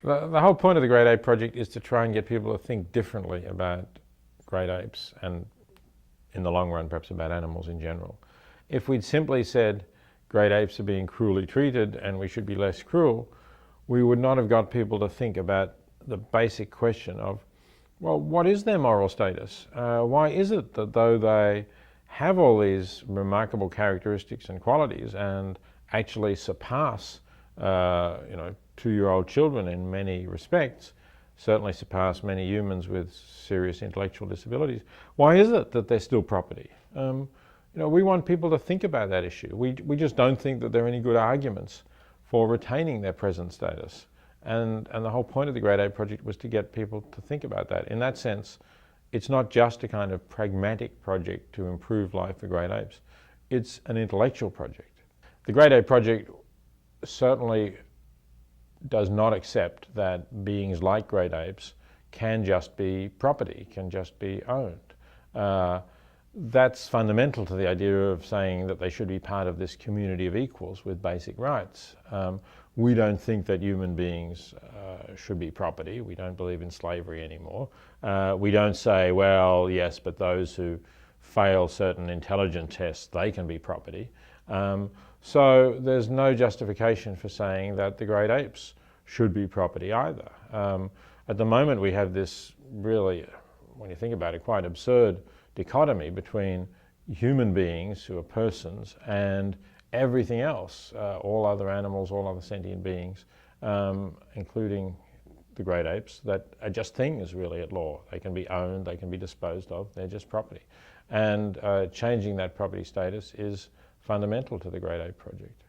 The whole point of the Great Ape Project is to try and get people to think differently about great apes and, in the long run, perhaps about animals in general. If we'd simply said great apes are being cruelly treated and we should be less cruel, we would not have got people to think about the basic question of, well, what is their moral status? Why is it that though they have all these remarkable characteristics and qualities and actually surpass, 2-year-old children in many respects, certainly surpass many humans with serious intellectual disabilities, why is it that they're still property? We want people to think about that issue. We just don't think that there are any good arguments for retaining their present status. And the whole point of the Great Ape Project was to get people to think about that. In that sense, it's not just a kind of pragmatic project to improve life for great apes. It's an intellectual project. The Great Ape Project certainly does not accept that beings like great apes can just be property, can just be owned. That's fundamental to the idea of saying that they should be part of this community of equals with basic rights. We don't think that human beings should be property. We don't believe in slavery anymore. We don't say, well, yes, but those who fail certain intelligence tests, they can be property. So there's no justification for saying that the great apes should be property either. At the moment we have this really, when you think about it, quite absurd dichotomy between human beings who are persons and everything else, all other animals, all other sentient beings, including the great apes, that are just things really at law. They can be owned, they can be disposed of, they're just property. And changing that property status is fundamental to the Great Ape Project.